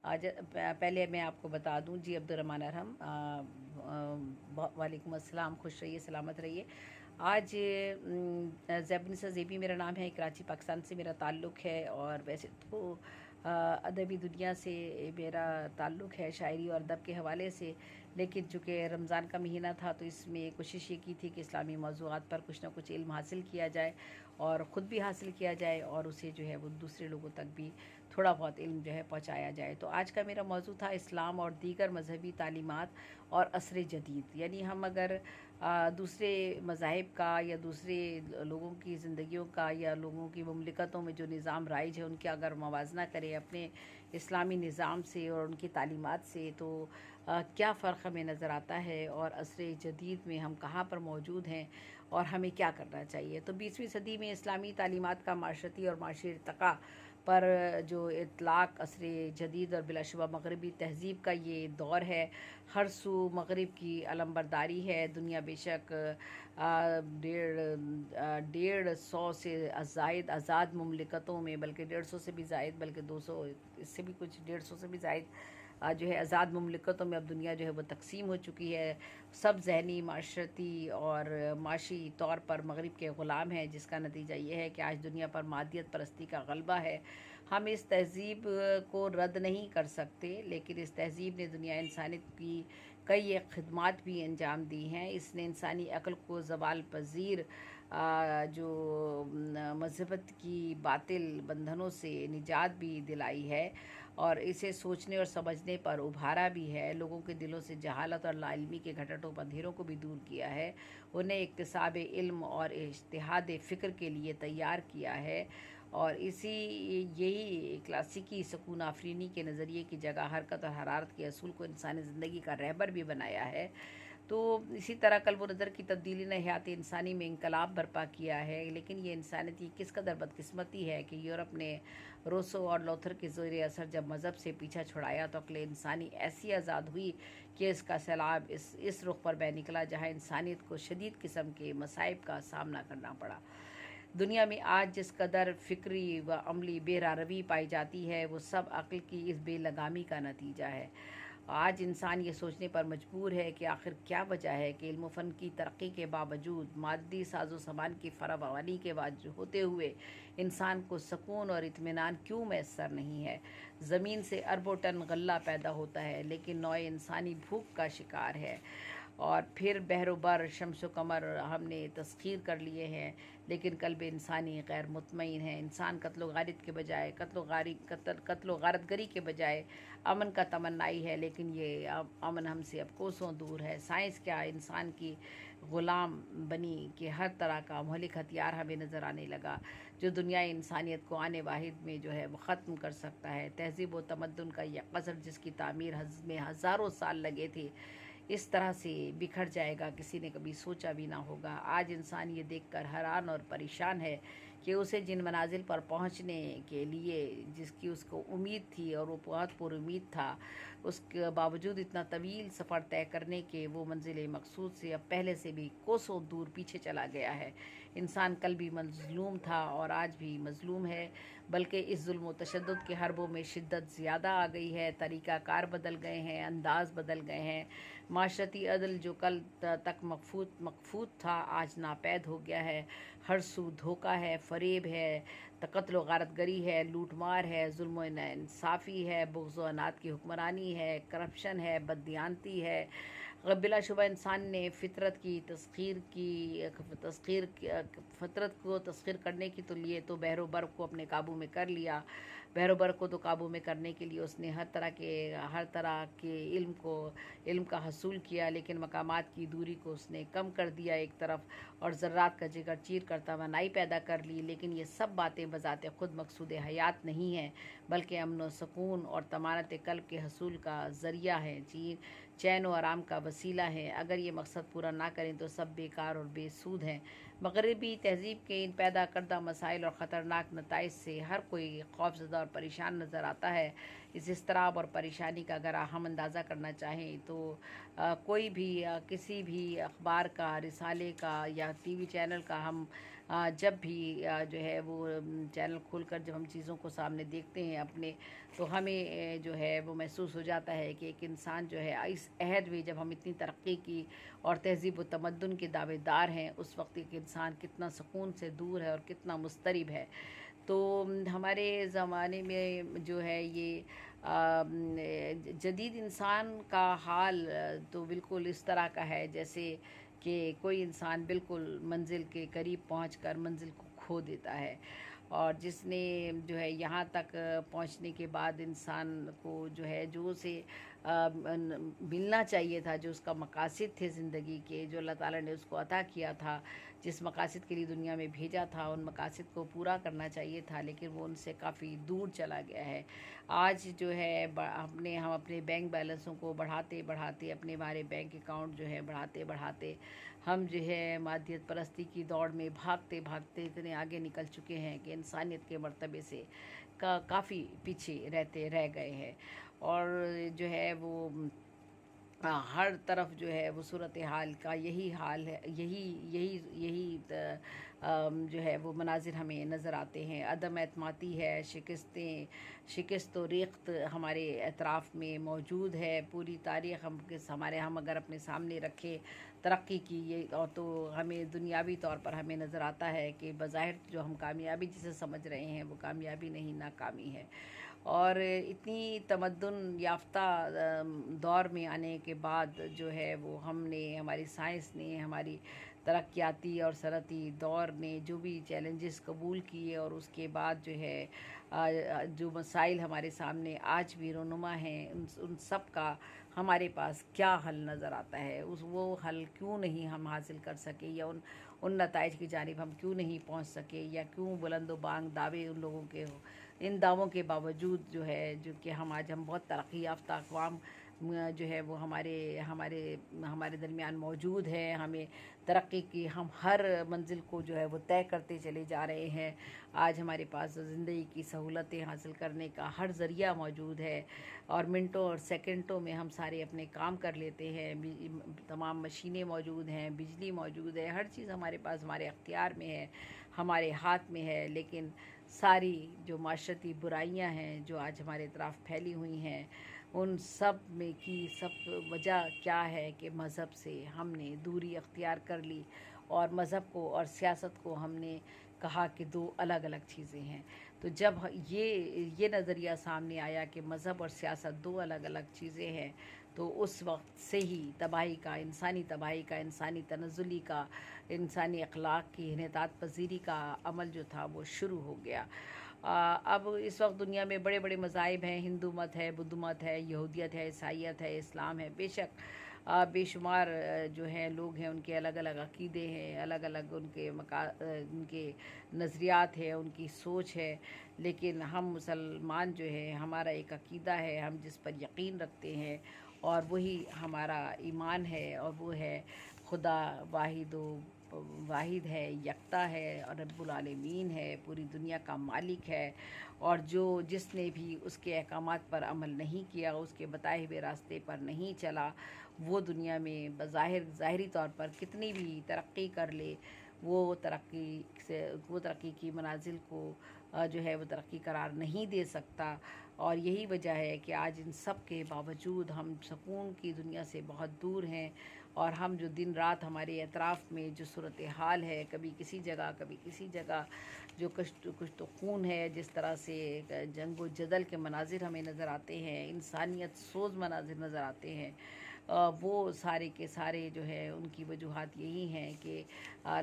आज पहले मैं आपको बता दूं जी, अब्दुर्रहमान अरहम, वालेकुम अस्सलाम, खुश रहिए, सलामत रहिए। आज ज़ैबनिसा ज़ेबी मेरा नाम है, कराची पाकिस्तान से मेरा ताल्लुक़ है। और वैसे तो अदबी दुनिया से मेरा ताल्लुक़ है, शायरी और अदब के हवाले से। लेकिन चूँकि रमज़ान का महीना था तो इसमें कोशिश ये की थी कि इस्लामी मौज़ूआत पर कुछ ना कुछ इल्म हासिल किया जाए और ख़ुद भी हासिल किया जाए और उसे जो है वो दूसरे लोगों तक भी थोड़ा बहुत इल्म जो है पहुँचाया जाए। तो आज का मेरा मौज़ू था इस्लाम और दीगर मज़हबी तालीमात और असर जदीद। यानी हम अगर दूसरे मज़ाहिब का या दूसरे लोगों की ज़िंदगियों का या लोगों की मुमलिकतों में जो निज़ाम राइज है उनका अगर मवाजना करें अपने इस्लामी निज़ाम से और उनकी तालीमात से, तो क्या फ़र्क हमें नज़र आता है और असर जदीद में हम कहाँ पर मौजूद हैं और हमें क्या करना चाहिए। तो 20वीं सदी में इस्लामी तालीमात का माशरती और माशी इर्तिक़ा पर जो इतलाक़ असर जदीद और बिलाशुबा मग़रिबी तहज़ीब का ये दौर है। हर सू मग़रिब की अलमबरदारी है। दुनिया बेशक 150 से ज़ायद आज़ाद मुमलिकतों में, बल्कि 150 से भी ज़ायद, बल्कि 200, इससे भी कुछ 150 से भी ज़ायद जो है आज़ाद मुमलिकतों में अब दुनिया जो है वो तकसीम हो चुकी है। सब ज़हनी, माशरती और माशी तौर पर मग़रिब के ग़ुलाम हैं, जिसका नतीजा ये है कि आज दुनिया पर मादियत परस्ती का ग़लबा है। हम इस तहज़ीब को रद्द नहीं कर सकते, लेकिन इस तहज़ीब ने दुनिया इंसानियत की कई एक खिदमात भी अंजाम दी हैं। इसने इंसानी अक़ल को ज़वाल पज़ीर जो मज़हबत की बातिल बंधनों से निजात भी दिलाई है और इसे सोचने और समझने पर उभारा भी है। लोगों के दिलों से जहालत और लाइल्मी के घटटों अंधेरों को भी दूर किया है। उन्हें इक्तिसाब इल्म और इज्तिहाद फ़िक्र के लिए तैयार किया है और यही क्लासिकी सुकून आफरीनी के नज़रिए की जगह हरकत और हरारत के असूल को इंसानी ज़िंदगी का रहबर भी बनाया है। तो इसी तरह क़ल्ब व नज़र की तब्दीली ने हयात इंसानी में इनकलाब बर्पा किया है। लेकिन ये इंसानियत की किस कदर बदकिस्मती है कि यूरोप ने रोसो और लॉथर के ज़ोर असर जब मज़हब से पीछा छुड़ाया तो अक़ल इंसानी ऐसी आज़ाद हुई कि इसका सैलाब इस रुख पर बह निकला जहाँ इंसानियत को शदीद किस्म के मसाइब का सामना करना पड़ा। दुनिया में आज जिस कदर फ़िक्री व अमली बेरारवी पाई जाती है, वो सब अक़ल की इस बेलगामी का नतीजा है। आज इंसान ये सोचने पर मजबूर है कि आखिर क्या वजह है कि इल्म फ़न की तरक्की के बावजूद, मादी साजो सामान की फरावानी के होते हुए इंसान को सुकून और इत्मीनान क्यों मैसर नहीं है। ज़मीन से अरबों टन गल्ला पैदा होता है, लेकिन नौ इंसानी भूख का शिकार है। और फिर बहरोबर शम्सो कमर हमने तस्ख़ीर कर लिए हैं, लेकिन क़ल्ब इंसानी गैर मुतमईन है। इंसान कत्लो गारत के बजाय कत्लो गारतगरी के बजाय अमन का तमन्नाई है, लेकिन ये अमन हमसे अब कोसों दूर है। साइंस क्या इंसान की ग़ुलाम बनी कि हर तरह का मौलिक हथियार हमें नज़र आने लगा जो दुनिया इंसानियत को आने वाहिद में जो है वो ख़त्म कर सकता है। तहज़ीब व तमद्दुन का यह क़सर जिसकी तामीर में हज़ारों साल लगे थे, इस तरह से बिखर जाएगा किसी ने कभी सोचा भी ना होगा। आज इंसान ये देखकर हैरान और परेशान है कि उसे जिन मनाजिल पर पहुंचने के लिए जिसकी उसको उम्मीद थी और वो बहुत पुरुम्मीद था, उसके बावजूद इतना तवील सफ़र तय करने के वो मंजिल मकसूद से अब पहले से भी कोसों दूर पीछे चला गया है। इंसान कल भी मज़लूम था और आज भी मज़लूम है, बल्कि इस जुल्म व तशद्दुद के हरबों में शिद्दत ज़्यादा आ गई है। तरीक़ाकार बदल गए हैं, अंदाज़ बदल गए हैं। माशरती अदल जो कल तक मकफूत था, आज नापैद हो गया है। हर सू धोखा है, फ़रेब है, कत्ल व गारतगरी है, लूटमार है, जुल्म व नाइंसाफ़ी है, बुग़्ज़ व अनात की हुक्मरानी है, करप्शन है, बददियानती है। बिलाशुबा इंसान ने फ़ितरत को तस्ख़ीर करने की तो लिए तो बहरोबर को अपने काबू में कर लिया। बहरोबर को तो काबू में करने के लिए उसने हर तरह के इल्म का हसूल किया, लेकिन मकामात की दूरी को उसने कम कर दिया एक तरफ और ज़र्रात का जिगर चीर कर तवानाई पैदा कर ली। लेकिन ये सब बातें बज़ाते ख़ुद मकसूद हयात नहीं हैं, बल्कि अमन व सुकून और तमानत क़ल्ब के हसूल का ज़रिया है, चैन व आराम का वसीला है। अगर ये मकसद पूरा ना करें तो सब बेकार और बेसूद हैं। मग़रिबी तहज़ीब के इन पैदा करदा मसाइल और ख़तरनाक नताइज से हर कोई खौफज़दा और परेशान नज़र आता है। इस इज़्तिराब और परेशानी का अगर हम अंदाज़ा करना चाहें तो कोई भी किसी भी अखबार का, रिसाले का या टीवी चैनल का हम जब भी जो है वो चैनल खोलकर जब हम चीज़ों को सामने देखते हैं अपने, तो हमें जो है वो महसूस हो जाता है कि एक इंसान जो है इस अहद में जब हम इतनी तरक्की की और तहज़ीब व तमद्दुन के दावेदार हैं, उस वक्त एक इंसान कितना सुकून से दूर है और कितना मुस्तरिब है। तो हमारे ज़माने में जो है ये जदीद इंसान का हाल तो बिल्कुल इस तरह का है जैसे कि कोई इंसान बिल्कुल मंजिल के करीब पहुंचकर मंजिल को खो देता है। और जिसने जो है यहाँ तक पहुँचने के बाद इंसान को जो है जो उसे मिलना चाहिए था, जो उसका मकासद थे ज़िंदगी के, जो अल्लाह ताला ने उसको अता किया था, जिस मकासद के लिए दुनिया में भेजा था, उन मकासद को पूरा करना चाहिए था, लेकिन वो उनसे काफ़ी दूर चला गया है। आज जो है हम अपने बैंक बैलेंसों को बढ़ाते बढ़ाते, अपने हमारे बैंक अकाउंट जो है बढ़ाते बढ़ाते, हम जो है मादियत परस्ती की दौड़ में भागते भागते इतने आगे निकल चुके हैं कि इंसानियत के मर्तबे से काफ़ी पीछे रहते रह गए हैं। और जो है वो हर तरफ जो है वो सूरत हाल का यही हाल है, यही यही यही जो है वो मनाजिर हमें नज़र आते हैं। अदम एतमादी है, शिकस्त व रेख्त हमारे एतराफ़ में मौजूद है। पूरी तारीख़ हम अगर अपने सामने रखें तरक्की की, ये और तो हमें दुनियावी तौर पर हमें नज़र आता है कि बज़ाहिर जो हम कामयाबी जिसे समझ रहे हैं वो कामयाबी नहीं, नाकामी है। और इतनी तमद्दुन याफ्ता दौर में आने के बाद जो है वो हमने, हमारी साइंस ने, हमारी तरक्याती और सनअती दौर ने जो भी चैलेंजेस कबूल किए और उसके बाद जो है जो मसाइल हमारे सामने आज भी रोनुमा हैं, उन सब का हमारे पास क्या हल नज़र आता है, उस वो हल क्यों नहीं हम हासिल कर सके, या उन नताइज की जानिब हम क्यों नहीं पहुंच सके, या क्यों बुलंद बांग दावे उन लोगों के हो। इन दावों के बावजूद जो है, जो कि हम बहुत तरक्की याफ्ता अक़वाम जो है वो हमारे हमारे हमारे दरमियान मौजूद है। हमें तरक्की की हम हर मंजिल को जो है वो तय करते चले जा रहे हैं। आज हमारे पास ज़िंदगी की सहूलतें हासिल करने का हर ज़रिया मौजूद है और मिनटों और सेकंडों में हम सारे अपने काम कर लेते हैं। तमाम मशीनें मौजूद हैं, बिजली मौजूद है, हर चीज़ हमारे पास हमारे अख्तियार में है, हमारे हाथ में है। लेकिन सारी जो माशरती बुराइयां हैं जो आज हमारे इतराफ़ फैली हुई हैं, उन सब में की सब वजह क्या है कि मज़हब से हमने दूरी अख्तियार कर ली और मज़हब को और सियासत को हमने कहा कि दो अलग अलग चीज़ें हैं। तो जब ये नज़रिया सामने आया कि मज़हब और सियासत दो अलग अलग चीज़ें हैं, तो उस वक्त से ही तबाही का, इंसानी तनज़्ज़ुली का, इंसानी अखलाक की इन्हितात पज़ीरी का अमल जो था वो शुरू हो गया। अब इस वक्त दुनिया में बड़े बड़े मज़ाहिब हैं, हिंदू मत है, बुद्ध मत है, यहूदियत है, ईसाईयत है, इस्लाम है। बेशक बेशुमार जो हैं लोग हैं, उनके अलग अलग अक़ीदे हैं, अलग अलग उनके नज़रियात है, उनकी सोच है। लेकिन हम मुसलमान जो है, हमारा एक अक़ीदा है, हम जिस पर यकीन रखते हैं और वही हमारा ईमान है, और वो है खुदा वाहिद है, यकता है और रब्बुल आलमीन है, पूरी दुनिया का मालिक है। और जिसने भी उसके अहकामात पर अमल नहीं किया, उसके बताए हुए रास्ते पर नहीं चला, वो दुनिया में ज़ाहिरी तौर पर कितनी भी तरक्की कर ले, वो तरक्की की मनाजिल को जो है वो तरक्की करार नहीं दे सकता। और यही वजह है कि आज इन सब के बावजूद हम सुकून की दुनिया से बहुत दूर हैं, और हम जो दिन रात हमारे अतराफ़ में जो सूरत हाल है, कभी किसी जगह कभी किसी जगह, जो कुछ तो खून है, जिस तरह से जंग व जदल के मनाजिर हमें नज़र आते हैं, इंसानियत सोज़ मनाजिर नज़र आते हैं, वो सारे के सारे जो है उनकी वजूहात यही हैं कि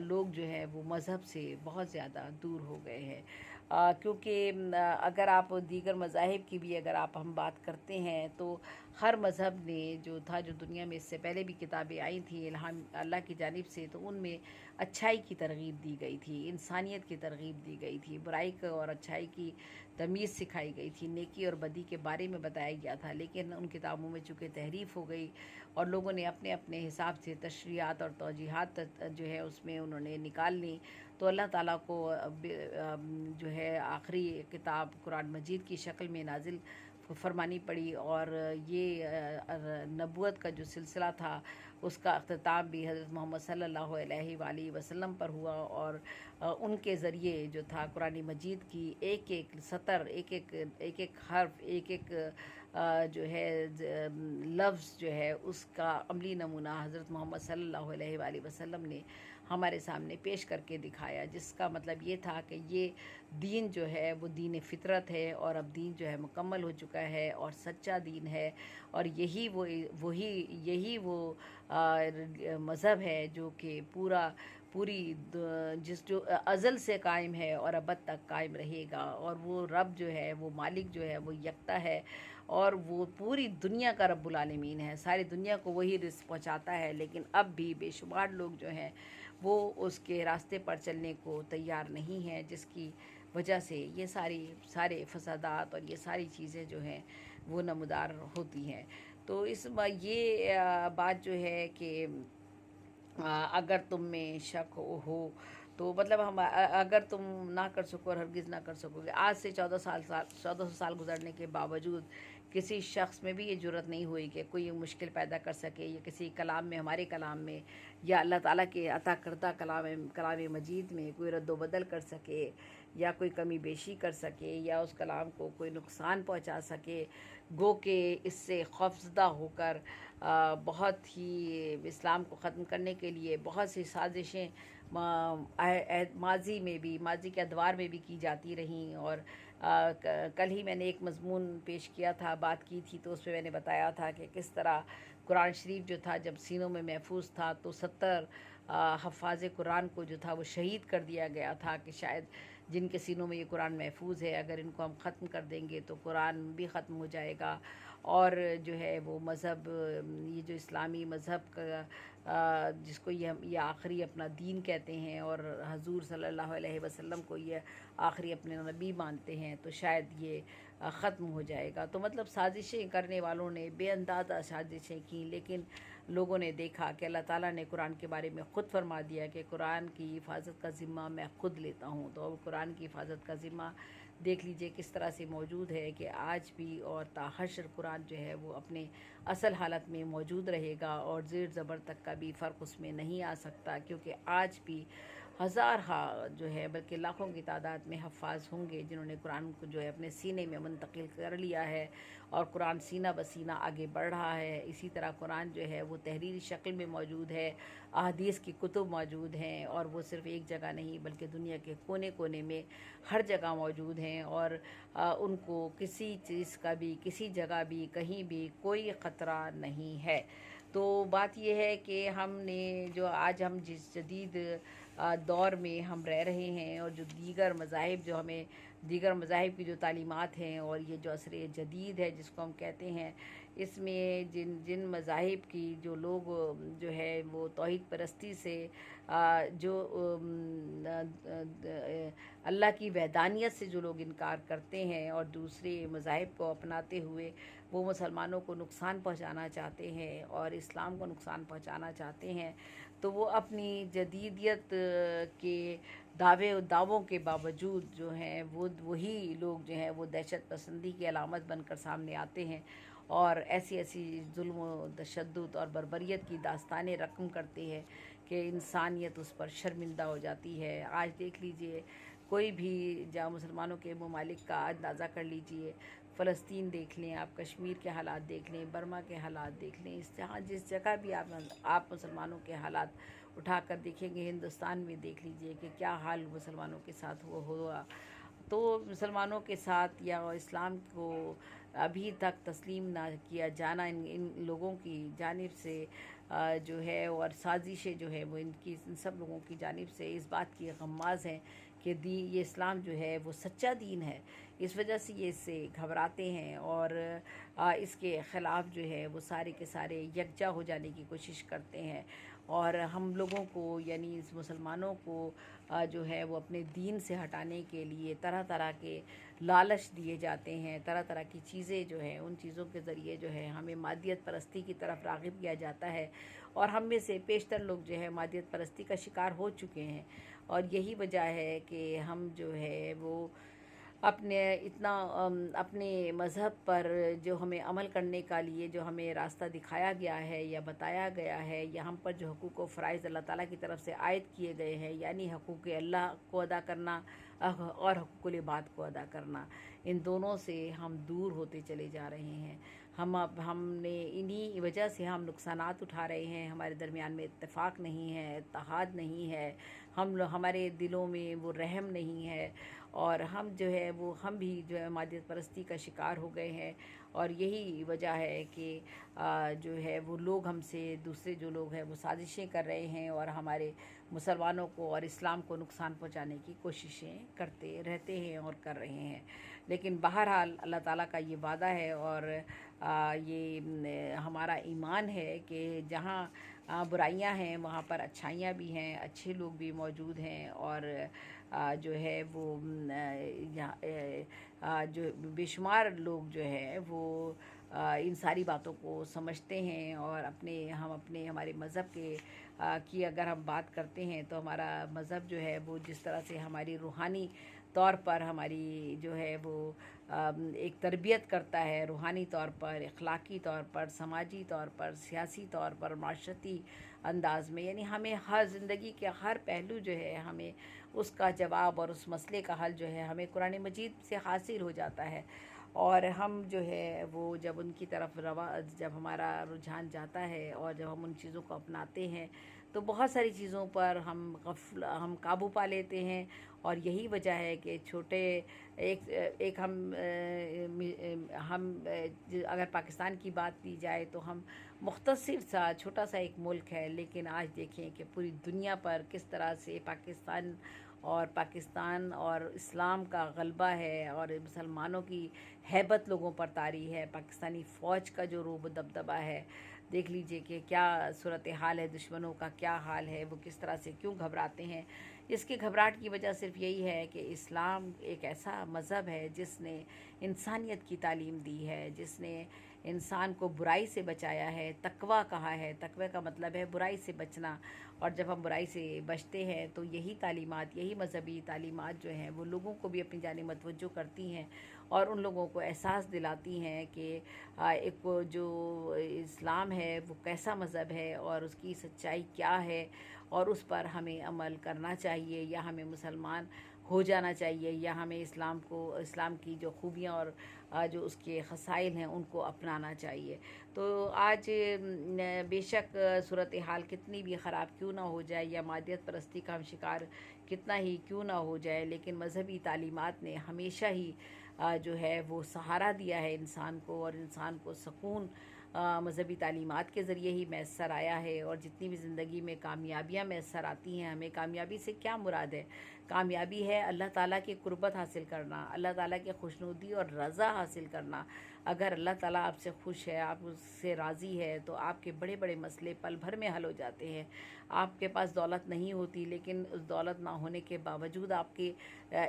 लोग जो है वो मज़हब से बहुत ज़्यादा दूर हो गए हैं। क्योंकि अगर आप दीगर मज़ाहिब की भी अगर आप हम बात करते हैं, तो हर मज़हब ने जो था, जो दुनिया में इससे पहले भी किताबें आई थी इल्हाम अल्लाह की जानिब से, तो उनमें अच्छाई की तरगीब दी गई थी, इंसानियत की तरगीब दी गई थी, बुराई को और अच्छाई की तमीज़ सिखाई गई थी, नेकी और बदी के बारे में बताया गया था। लेकिन उन किताबों में चूँकि तहरीफ़ हो गई और लोगों ने अपने अपने हिसाब से तशरीहात और तौजीहात जो है उसमें उन्होंने निकाल ली, तो अल्लाह ताला को जो है आखिरी किताब कुरान मजीद की शक्ल में नाजिल फरमानी पड़ी और ये नबूवत का जो सिलसिला था उसका अख्ताम भी हज़रत मोहम्मद सल्लल्लाहु अलैहि वसल्लम पर हुआ और उनके ज़रिए जो था कुरान मजीद की एक एक सतर, एक एक हर्फ, एक एक जो है लफ्ज़ जो है उसका अमली नमूना हज़रत मोहम्मद सल्लल्लाहु अलैहि वसल्लम ने हमारे सामने पेश करके दिखाया, जिसका मतलब ये था कि ये दीन जो है वो दीन फितरत है और अब दीन जो है मुकम्मल हो चुका है और सच्चा दीन है और यही वो मज़हब है जो कि पूरी जिस जो अज़ल से कायम है और अबद तक कायम रहेगा। और वो रब जो है, वो मालिक जो है, वो यकता है और वो पूरी दुनिया का रब्बुल आलमीन है, सारी दुनिया को वही रिज़्क़ पहुंचाता है। लेकिन अब भी बेशुमार लोग जो हैं वो उसके रास्ते पर चलने को तैयार नहीं हैं, जिसकी वजह से ये सारे फसादात और ये सारी चीज़ें जो हैं वो नमूदार होती हैं। तो ये बात जो है कि अगर तुम में शक हो तो मतलब अगर तुम ना कर सको और हरगिज़ ना कर सकोगे। आज से 1400 साल गुजरने के बावजूद किसी शख्स में भी ये जुर्रत नहीं हुई कि कोई मुश्किल पैदा कर सके या किसी कलाम में, हमारे कलाम में या अल्लाह ताला के अता करदा कलाम मजीद में कोई रद्द बदल कर सके या कोई कमी बेशी कर सके या उस कलाम को कोई नुकसान पहुंचा सके। गो के इससे खौफज़दा होकर बहुत ही इस्लाम को ख़त्म करने के लिए बहुत सी साजिशें माजी के अदवार में भी की जाती रहीं। और कल ही मैंने एक मज़मून पेश किया था, बात की थी, तो उसमें मैंने बताया था कि किस तरह कुरान शरीफ जो था जब सीनों में महफूज था तो 70 हफ़ाज़ कुरान को जो था वो शहीद कर दिया गया था कि शायद जिनके सीनों में ये कुरान महफूज है अगर इनको हम ख़त्म कर देंगे तो कुरान भी ख़त्म हो जाएगा और जो है वो मज़हब, ये जो इस्लामी मज़हब का जिसको ये आखिरी अपना दीन कहते हैं और हजूर सल्लल्लाहु अलैहि वसल्लम को ये आखिरी अपने नबी मानते हैं, तो शायद ये ख़त्म हो जाएगा। तो मतलब साजिशें करने वालों ने बेअंदाज़ा साजिशें की, लेकिन लोगों ने देखा कि अल्लाह ताला ने कुरान के बारे में ख़ुद फरमा दिया कि कुरान की हिफाजत का ज़िम्मा मैं ख़ुद लेता हूँ। तो अब कुरान की हिफाजत का ज़िम्मा देख लीजिए किस तरह से मौजूद है कि आज भी और ताहशर कुरान जो है वो अपने असल हालत में मौजूद रहेगा और ज़ेर ज़बर तक का भी फ़र्क उसमें नहीं आ सकता, क्योंकि आज भी हज़ार जो है बल्कि लाखों की तादाद में हफ़ाज़ होंगे जिन्होंने कुरान को जो है अपने सीने में मुंतकिल कर लिया है और कुरान सीना बसीना आगे बढ़ रहा है। इसी तरह कुरान जो है वो तहरीरी शक्ल में मौजूद है, अहादीस की कुतुब मौजूद हैं और वो सिर्फ़ एक जगह नहीं बल्कि दुनिया के कोने कोने में हर जगह मौजूद हैं और उनको किसी चीज़ का भी, किसी जगह भी, कहीं भी कोई ख़तरा नहीं है। तो बात यह है कि हमने जो आज हम जिस जदीद दौर में हम रह रहे हैं और जो दीगर मज़ाहिब की जो तालीमात हैं और ये जो असर जदीद है जिसको हम कहते हैं, इसमें जिन मज़ाहिब की जो लोग जो है वो तौहीद परस्ती से जो अल्लाह की वहदानियत से जो लोग इनकार करते हैं और दूसरे मज़ाहिब को अपनाते हुए वो मुसलमानों को नुकसान पहुंचाना चाहते हैं और इस्लाम को नुकसान पहुंचाना चाहते हैं, तो वो अपनी जदीदियत के दावों के बावजूद जो हैं वही लोग जो हैं वो दहशत पसंदी की अलामत बनकर सामने आते हैं और ऐसी जुल्म तशद्दुद और बर्बरियत की दास्तानें रकम करते हैं कि इंसानियत उस पर शर्मिंदा हो जाती है। आज देख लीजिए कोई भी जहाँ मुसलमानों के ममालिक का अंदाज़ा कर लीजिए, फ़लस्तीन देख लें आप, कश्मीर के हालात देख लें, बर्मा के हालात देख लें, जिस जगह भी आप मुसलमानों के हालात उठा कर देखेंगे, हिंदुस्तान में देख लीजिए कि क्या हाल मुसलमानों के साथ हुआ। तो मुसलमानों के साथ या इस्लाम को अभी तक तस्लीम ना किया जाना इन लोगों की जानिब से जो है और साजिशें जो है वो इन सब लोगों की जानिब से इस बात की गम्माज़ हैं कि ये इस्लाम जो है वो सच्चा दीन है। इस वजह से ये इससे घबराते हैं और इसके ख़िलाफ़ जो है वो सारे के सारे यकजा हो जाने की कोशिश करते हैं और हम लोगों को यानी इस मुसलमानों को जो है वो अपने दीन से हटाने के लिए तरह तरह के लालच दिए जाते हैं, तरह तरह की चीज़ें जो हैं उन चीज़ों के ज़रिए जो है हमें मादियत परस्ती की तरफ राग़िब किया जाता है और हम में से पेशतर लोग जो है मादियत परस्ती का शिकार हो चुके हैं और यही वजह है कि हम जो है वो अपने इतना अपने मज़हब पर जो हमें अमल करने का लिए जो हमें रास्ता दिखाया गया है या बताया गया है, या हम पर जो हकूक़ व फ़राइज़ अल्लाह ताला की तरफ से आयत किए गए हैं, यानी हकूक़ अल्लाह को अदा करना और हकूक़ुल इबाद को अदा करना, इन दोनों से हम दूर होते चले जा रहे हैं। हमने इन्हीं वजह से हम नुकसानात उठा रहे हैं। हमारे दरमियान में इत्तेफाक नहीं है, इत्तेहाद नहीं है, हमारे दिलों में वो रहम नहीं है, और हम जो है वो हम भी जो है मादियत परस्ती का शिकार हो गए हैं। और यही वजह है कि जो है वो लोग हमसे, दूसरे जो लोग हैं वो साजिशें कर रहे हैं और हमारे मुसलमानों को और इस्लाम को नुकसान पहुंचाने की कोशिशें करते रहते हैं और कर रहे हैं। लेकिन बहरहाल अल्लाह ताला का ये वादा है और ये हमारा ईमान है कि जहाँ बुराइयां हैं वहाँ पर अच्छाइयाँ भी हैं, अच्छे लोग भी मौजूद हैं, और जो है वो जो बेशुमार लोग जो है वो इन सारी बातों को समझते हैं। और हमारे मज़हब की अगर हम बात करते हैं तो हमारा मज़हब जो है वो जिस तरह से हमारी रूहानी तौर पर हमारी जो है वो एक तरबियत करता है, रूहानी तौर पर, अखलाकी तौर पर, समाजी तौर पर, सियासी तौर पर, माशरती अंदाज में, यानी हमें हर ज़िंदगी के हर पहलू जो है हमें उसका जवाब और उस मसले का हल जो है हमें कुरान मजीद से हासिल हो जाता है। और हम जो है वो जब उनकी तरफ जब हमारा रुझान जाता है और जब हम उन चीज़ों को अपनाते हैं तो बहुत सारी चीज़ों पर हम काबू पा लेते हैं। और यही वजह है कि छोटे एक एक हम अगर पाकिस्तान की बात की जाए तो हम मुख्तसर सा छोटा सा एक मुल्क है, लेकिन आज देखें कि पूरी दुनिया पर किस तरह से पाकिस्तान और इस्लाम का गलबा है और मुसलमानों की हैबत लोगों पर तारी है। पाकिस्तानी फ़ौज का जो रूब दबदबा है, देख लीजिए कि क्या सूरत हाल है, दुश्मनों का क्या हाल है, वो किस तरह से क्यों घबराते हैं। इसकी घबराहट की वजह सिर्फ यही है कि इस्लाम एक ऐसा मज़हब है जिसने इंसानियत की तालीम दी है, जिसने इंसान को बुराई से बचाया है, तकवा कहा है। तकवे का मतलब है बुराई से बचना, और जब हम बुराई से बचते हैं तो यही तालीमात, यही मजहबी तालीमात जो हैं वो लोगों को भी अपनी जानिब मतवज्जो करती हैं और उन लोगों को एहसास दिलाती हैं कि एक वो जो इस्लाम है वो कैसा मज़हब है और उसकी सच्चाई क्या है, और उस पर हमें अमल करना चाहिए या हमें मुसलमान हो जाना चाहिए, या हमें इस्लाम की जो खूबियाँ और जो उसके ख़साइल हैं उनको अपनाना चाहिए। तो आज बेशक सूरत हाल कितनी भी ख़राब क्यों ना हो जाए या मादियत परस्ती का हम शिकार कितना ही क्यों ना हो जाए, लेकिन मज़हबी तालीमात ने हमेशा ही जो है वो सहारा दिया है इंसान को, और इंसान को सुकून मज़हबी तालीमात के ज़रिए ही मैसर आया है। और जितनी भी ज़िंदगी में कामयाबियाँ मैसर आती हैं, हमें कामयाबी से क्या मुराद है? कामयाबी है अल्लाह ताला की कुर्बत हासिल करना, अल्लाह ताला की खुशनुदी और रज़ा हासिल करना। अगर अल्लाह ताला आपसे खुश है, आप उससे राज़ी है, तो आपके बड़े बड़े मसले पल भर में हल हो जाते हैं। आपके पास दौलत नहीं होती, लेकिन उस दौलत ना होने के बावजूद आपके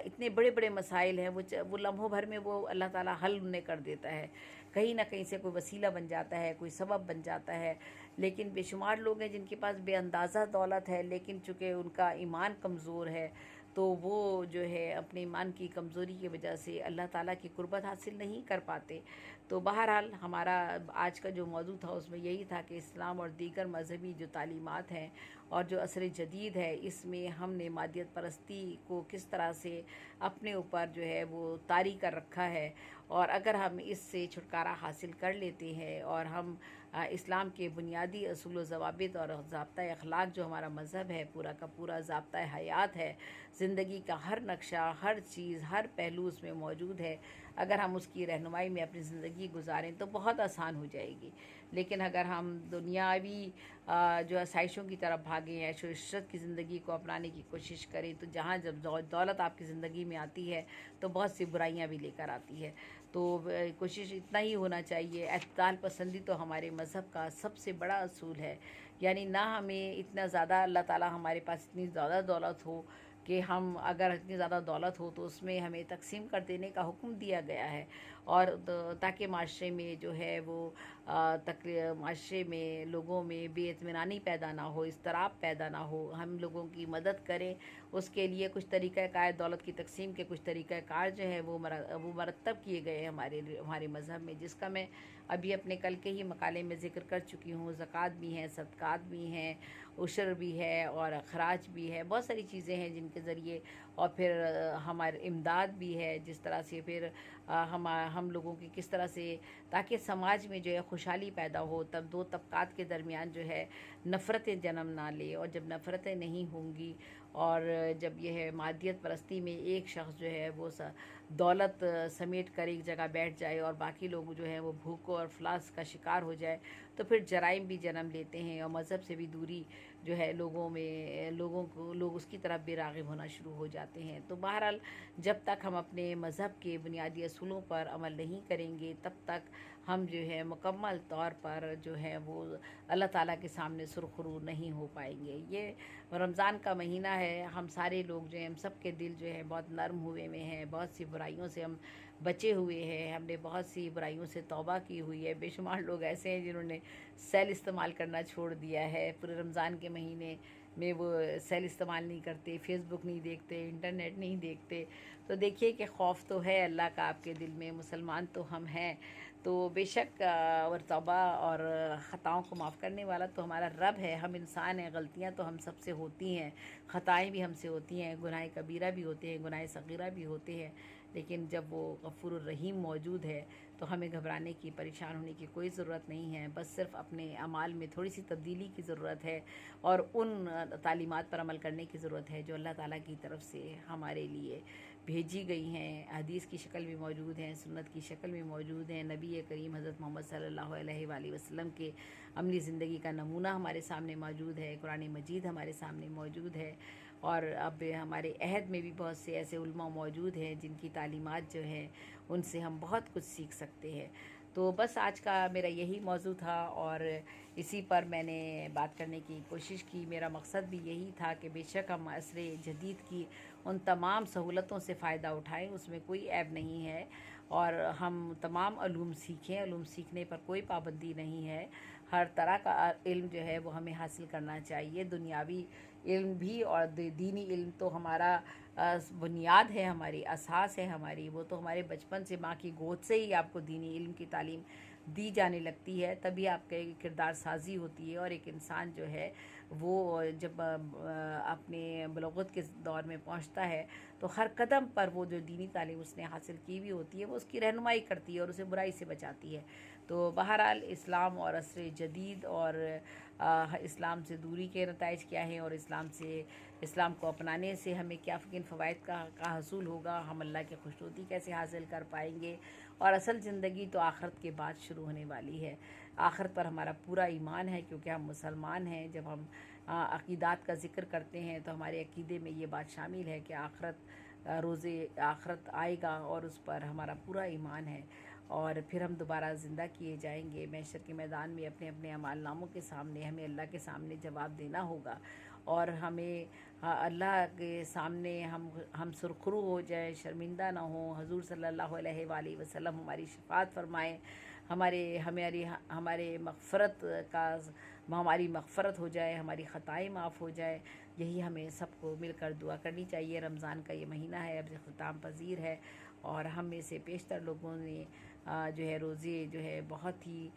इतने बड़े बड़े मसाइल हैं, वो लम्हों भर में वो अल्लाह ताला हल उन्हें कर देता है। कहीं ना कहीं से कोई वसीला बन जाता है, कोई सबब बन जाता है। लेकिन बेशुमार लोग हैं जिनके पास बेअंदाज़ा दौलत है, लेकिन चूँकि उनका ईमान कमज़ोर है तो वो जो है अपने ईमान की कमज़ोरी की वजह से अल्लाह ताला की कुर्बत हासिल नहीं कर पाते। तो बहरहाल हमारा आज का जो मौजू था उसमें यही था कि इस्लाम और दीगर मजहबी जो तालीमात हैं और जो असर जदीद है, इसमें हमने मादियत परस्ती को किस तरह से अपने ऊपर जो है वो तारी कर रखा है। और अगर हम इससे छुटकारा हासिल कर लेते हैं और हम इस्लाम के बुनियादी असूल व ज़वाबित और ज़ाब्ता अखलाक जो हमारा मज़हब है, पूरा का पूरा ज़ाब्ता हयात है, ज़िंदगी का हर नक्शा, हर चीज़, हर पहलू उसमें मौजूद है, अगर हम उसकी रहनुमाई में अपनी ज़िंदगी गुजारें तो बहुत आसान हो जाएगी। लेकिन अगर हम दुनियावी जो आसाइशों की तरफ भागें, ऐशो इशरत की ज़िंदगी को अपनाने की कोशिश करें, तो जहाँ जब दौलत आपकी ज़िंदगी में आती है तो बहुत सी बुराइयाँ भी लेकर आती है। तो कोशिश इतना ही होना चाहिए। एतदाल पसंदी तो हमारे मज़हब का सबसे बड़ा असूल है, यानी ना हमें इतना ज़्यादा, अल्लाह ताला हमारे पास इतनी ज़्यादा दौलत हो कि हम, अगर इतनी ज़्यादा दौलत हो तो उसमें हमें तकसीम कर देने का हुक्म दिया गया है। और ताकि माशरे में जो है वो माशरे में लोगों में बेइत्मीनानी पैदा ना हो, इज़्तिराब पैदा ना हो, हम लोगों की मदद करें। उसके लिए कुछ तरीक़ाकार, दौलत की तकसीम के कुछ तरीक़ाकार जो है वो मरतब किए गए हैं हमारे मज़हब में, जिसका मैं अभी अपने कल के ही मकाले में ज़िक्र कर चुकी हूँ। ज़कात भी हैं, सदक़ात भी हैं, उशर भी है और ख़राज भी है, बहुत सारी चीज़ें हैं जिनके ज़रिए, और फिर हमारे इमदाद भी है, जिस तरह से फिर हम लोगों की किस तरह से, ताकि समाज में जो है खुशहाली पैदा हो, तब दो तबक़ात के दरमियान जो है नफ़रतें जन्म ना ले। और जब नफ़रतें नहीं होंगी और जब यह है मादियत परस्ती में एक शख्स जो है वो दौलत समेट कर एक जगह बैठ जाए और बाकी लोग जो हैं वो भूख और अफलास का शिकार हो जाए, तो फिर जराइम भी जन्म लेते हैं और मज़हब से भी दूरी जो है लोग उसकी तरफ भी राग़िब होना शुरू हो जाते हैं। तो बहरहाल जब तक हम अपने मज़हब के बुनियादी असूलों पर अमल नहीं करेंगे, तब तक हम जो है मुकम्मल तौर पर जो है वो अल्लाह ताला के सामने सुरखरू नहीं हो पाएंगे। ये रमज़ान का महीना है, हम सारे लोग जो हैं, हम सब के दिल जो है बहुत नरम हुए में हैं, बहुत सी बुराइयों से हम बचे हुए हैं, हमने बहुत सी बुराइयों से तौबा की हुई है। बेशुमार लोग ऐसे हैं जिन्होंने सेल इस्तेमाल करना छोड़ दिया है, पूरे रमज़ान के महीने में वो सेल इस्तेमाल नहीं करते, फ़ेसबुक नहीं देखते, इंटरनेट नहीं देखते। तो देखिए कि खौफ तो है अल्लाह का आपके दिल में, मुसलमान तो हम हैं। तो बेशक और तौबा और ख़ताओं को माफ़ करने वाला तो हमारा रब है। हम इंसान हैं, गलतियाँ तो हम सबसे होती हैं, ख़ताएँ भी हमसे होती हैं, गुनाह कबीरा भी होते हैं, गुनाह सग़ीरा भी होते हैं। लेकिन जब वो गफ़ूरुर रहीम मौजूद है तो हमें घबराने की, परेशान होने की कोई ज़रूरत नहीं है। बस सिर्फ़ अपने अमाल में थोड़ी सी तब्दीली की ज़रूरत है और उन तालीमात पर अमल करने की ज़रूरत है जो अल्लाह ताला की तरफ से हमारे लिए भेजी गई हैं। हदीस की शक्ल में मौजूद हैं, सुन्नत की शक्ल में मौजूद हैं। नबी करीम हज़रत मोहम्मद सल्लल्लाहु अलैहि वसल्लम के अमली ज़िंदगी का नमूना हमारे सामने मौजूद है, कुरान मजीद हमारे सामने मौजूद है। और अब हमारे अहद में भी बहुत से ऐसे उलमा मौजूद हैं जिनकी तालीमात जो हैं उनसे हम बहुत कुछ सीख सकते हैं। तो बस आज का मेरा यही मौजू था और इसी पर मैंने बात करने की कोशिश की। मेरा मकसद भी यही था कि बेशक हम असरे जदीद की उन तमाम सहूलतों से फ़ायदा उठाएं, उसमें कोई ऐब नहीं है, और हम तमाम उलूम सीखें। उलूम सीखने पर कोई पाबंदी नहीं है, हर तरह का इल्म जो है वो हमें हासिल करना चाहिए। दुनियावी इल्म भी और दीनी इल्म तो हमारा बुनियाद है, हमारी असास है हमारी, वो तो हमारे बचपन से माँ की गोद से ही आपको दीनी इल्म की तालीम दी जाने लगती है, तभी आपके किरदार साजी होती है। और एक इंसान जो है वो जब अपने बलूगत के दौर में पहुंचता है तो हर कदम पर वो जो दीनी तालीम उसने हासिल की हुई होती है वो उसकी रहनुमाई करती है और उसे बुराई से बचाती है। तो बहरहाल इस्लाम और असर जदीद और इस्लाम से दूरी के नताइज क्या हैं और इस्लाम को अपनाने से हमें क्या किन फ़वाइद का हसूल होगा, हम अल्लाह की खुशनुदी कैसे हासिल कर पाएंगे, और असल ज़िंदगी तो आखिरत के बाद शुरू होने वाली है। आखिरत पर हमारा पूरा ईमान है क्योंकि हम मुसलमान हैं। जब हम अक़ीदात का ज़िक्र करते हैं तो हमारे अक़ीदे में ये बात शामिल है कि रोज़े आखिरत आएगा और उस पर हमारा पूरा ईमान है, और फिर हम दोबारा ज़िंदा किए जाएंगे महशर के मैदान में। अपने अपने अमाल नामों के सामने हमें अल्लाह के सामने जवाब देना होगा, और हमें अल्लाह के सामने हम सुरखरू हो जाए, शर्मिंदा ना हो। हजूर सल्लल्लाहु अलैहि वसल्लम हमारी शफ़ाअत फ़रमाएँ, हमारी मग़फ़रत हो जाए, हमारी ख़ताएँ माफ़ हो जाए। यही हमें सबको मिलकर दुआ करनी चाहिए। रमज़ान का ये महीना है, अब ख़ुताम पज़ीर है, और हम में से पेशतर लोगों ने जो है रोज़े जो है बहुत ही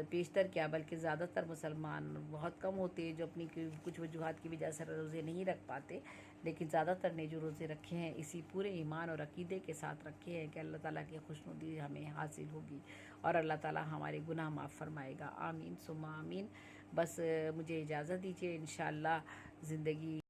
पेशतर क्या बल्कि ज़्यादातर मुसलमान बहुत कम होते हैं जो अपनी कुछ वजूहात की वजह से रोज़े नहीं रख पाते, लेकिन ज़्यादातर ने जो रोज़े रखे हैं इसी पूरे ईमान और अक़ीदे के साथ रखे हैं कि अल्लाह ताला की खुशनुदी हमें हासिल होगी और अल्लाह ताला हमारे गुनाह माफ़ फरमाएगा। आमीन सुम्मा आमीन। बस मुझे इजाज़त दीजिए, इंशाअल्लाह ज़िंदगी